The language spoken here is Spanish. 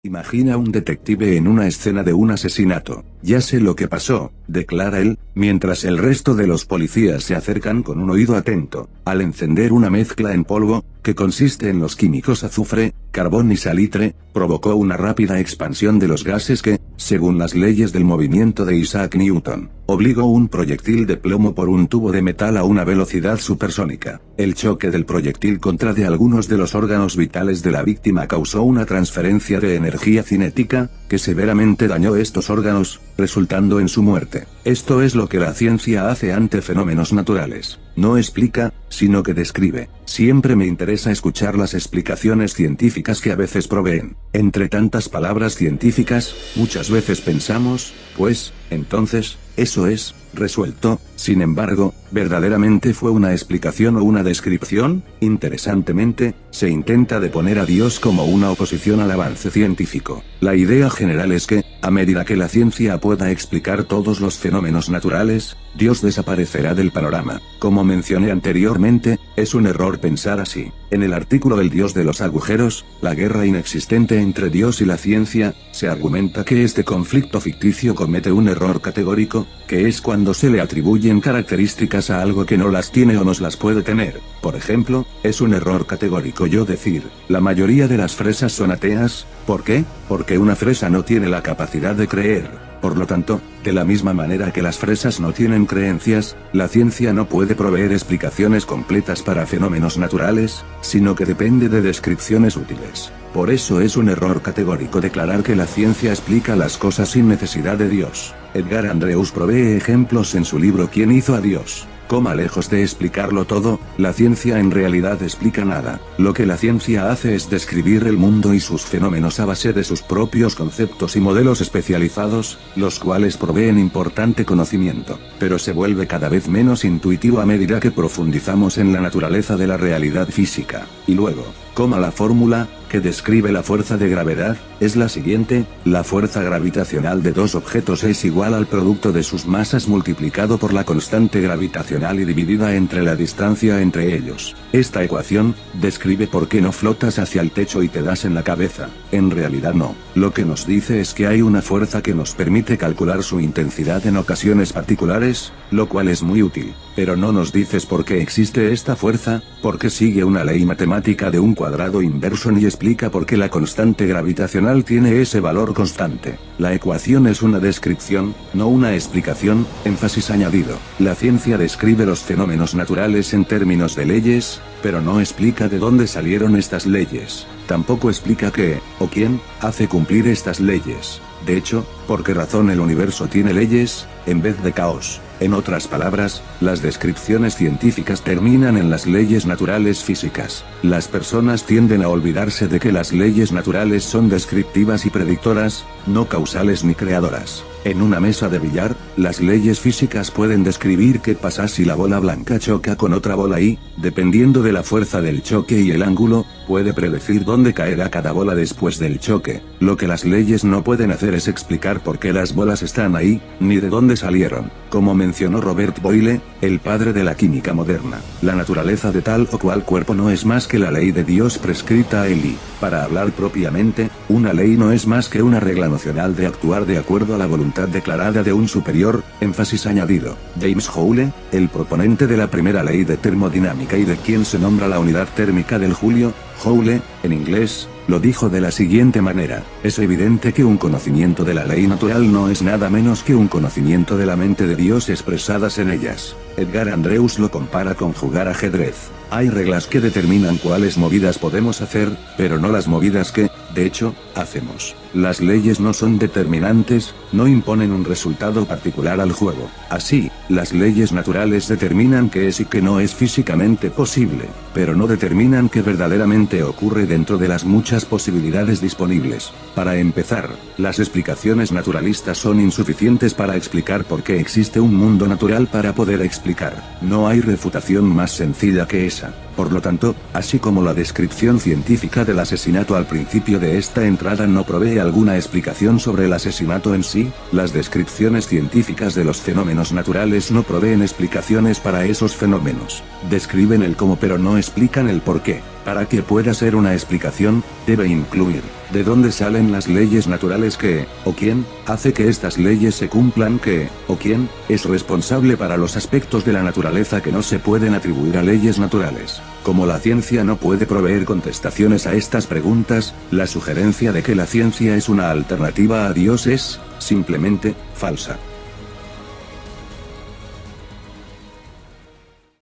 Imagina un detective en una escena de un asesinato. Ya sé lo que pasó, declara él, mientras el resto de los policías se acercan con un oído atento. Al encender una mezcla en polvo, que consiste en los químicos azufre, carbón y salitre, provocó una rápida expansión de los gases que, según las leyes del movimiento de Isaac Newton, obligó un proyectil de plomo por un tubo de metal a una velocidad supersónica. El choque del proyectil contra de algunos de los órganos vitales de la víctima causó una transferencia de energía cinética, que severamente dañó estos órganos, resultando en su muerte. Esto es lo que la ciencia hace ante fenómenos naturales. No explica, sino que describe. Siempre me interesa escuchar las explicaciones científicas que a veces proveen. Entre tantas palabras científicas, muchas veces pensamos, pues, entonces, eso es, resuelto. Sin embargo, ¿verdaderamente fue una explicación o una descripción? Interesantemente, se intenta deponer a Dios como una oposición al avance científico. La idea general es que, a medida que la ciencia pueda explicar todos los fenómenos naturales, Dios desaparecerá del panorama. Como mencioné anteriormente, es un error pensar así. En el artículo El Dios de los agujeros, la guerra inexistente entre Dios y la ciencia, se argumenta que este conflicto ficticio comete un error categórico, que es cuando se le atribuyen características a algo que no las tiene o no las puede tener. Por ejemplo, es un error categórico yo decir, la mayoría de las fresas son ateas. ¿Por qué? Porque una fresa no tiene la capacidad de creer. Por lo tanto, de la misma manera que las fresas no tienen creencias, la ciencia no puede proveer explicaciones completas para fenómenos naturales, sino que depende de descripciones útiles. Por eso es un error categórico declarar que la ciencia explica las cosas sin necesidad de Dios. Edgar Andrews provee ejemplos en su libro ¿Quién hizo a Dios? Lejos de explicarlo todo, la ciencia en realidad explica nada. Lo que la ciencia hace es describir el mundo y sus fenómenos a base de sus propios conceptos y modelos especializados, los cuales proveen importante conocimiento, pero se vuelve cada vez menos intuitivo a medida que profundizamos en la naturaleza de la realidad física. Y luego, la fórmula, que describe la fuerza de gravedad, es la siguiente: la fuerza gravitacional de dos objetos es igual al producto de sus masas multiplicado por la constante gravitacional y dividida entre la distancia entre ellos. Esta ecuación, describe por qué no flotas hacia el techo y te das en la cabeza. En realidad no. Lo que nos dice es que hay una fuerza que nos permite calcular su intensidad en ocasiones particulares, lo cual es muy útil. Pero no nos dices por qué existe esta fuerza, porque sigue una ley matemática de un cuadrado inverso ni explica por qué la constante gravitacional tiene ese valor constante. La ecuación es una descripción, no una explicación, énfasis añadido. La ciencia describe los fenómenos naturales en términos de leyes, pero no explica de dónde salieron estas leyes. Tampoco explica qué, o quién, hace cumplir estas leyes. De hecho, ¿por qué razón el universo tiene leyes, en vez de caos? En otras palabras, las descripciones científicas terminan en las leyes naturales físicas. Las personas tienden a olvidarse de que las leyes naturales son descriptivas y predictoras, no causales ni creadoras. En una mesa de billar, las leyes físicas pueden describir qué pasa si la bola blanca choca con otra bola y, dependiendo de la fuerza del choque y el ángulo, puede predecir dónde caerá cada bola después del choque. Lo que las leyes no pueden hacer es explicar por qué las bolas están ahí, ni de dónde salieron. Como mencionó Robert Boyle, el padre de la química moderna, la naturaleza de tal o cual cuerpo no es más que la ley de Dios prescrita a él y, para hablar propiamente, una ley no es más que una regla nocional de actuar de acuerdo a la voluntad declarada de un superior, énfasis añadido. James Joule, el proponente de la primera ley de termodinámica y de quien se nombra la unidad térmica del Julio, Joule, en inglés, lo dijo de la siguiente manera: es evidente que un conocimiento de la ley natural no es nada menos que un conocimiento de la mente de Dios expresadas en ellas. Edgar Andrews lo compara con jugar ajedrez. Hay reglas que determinan cuáles movidas podemos hacer, pero no las movidas que, de hecho, hacemos. Las leyes no son determinantes, no imponen un resultado particular al juego. Así, las leyes naturales determinan qué es y qué no es físicamente posible, pero no determinan qué verdaderamente ocurre dentro de las muchas posibilidades disponibles. Para empezar, las explicaciones naturalistas son insuficientes para explicar por qué existe un mundo natural para poder explicar. No hay refutación más sencilla que esa. Por lo tanto, así como la descripción científica del asesinato al principio de esta entrada no provee alguna explicación sobre el asesinato en sí, las descripciones científicas de los fenómenos naturales no proveen explicaciones para esos fenómenos. Describen el cómo pero no explican el por qué. Para que pueda ser una explicación, debe incluir, de dónde salen las leyes naturales que, o quién, hace que estas leyes se cumplan que, o quién, es responsable para los aspectos de la naturaleza que no se pueden atribuir a leyes naturales. Como la ciencia no puede proveer contestaciones a estas preguntas, la sugerencia de que la ciencia es una alternativa a Dios es, simplemente, falsa.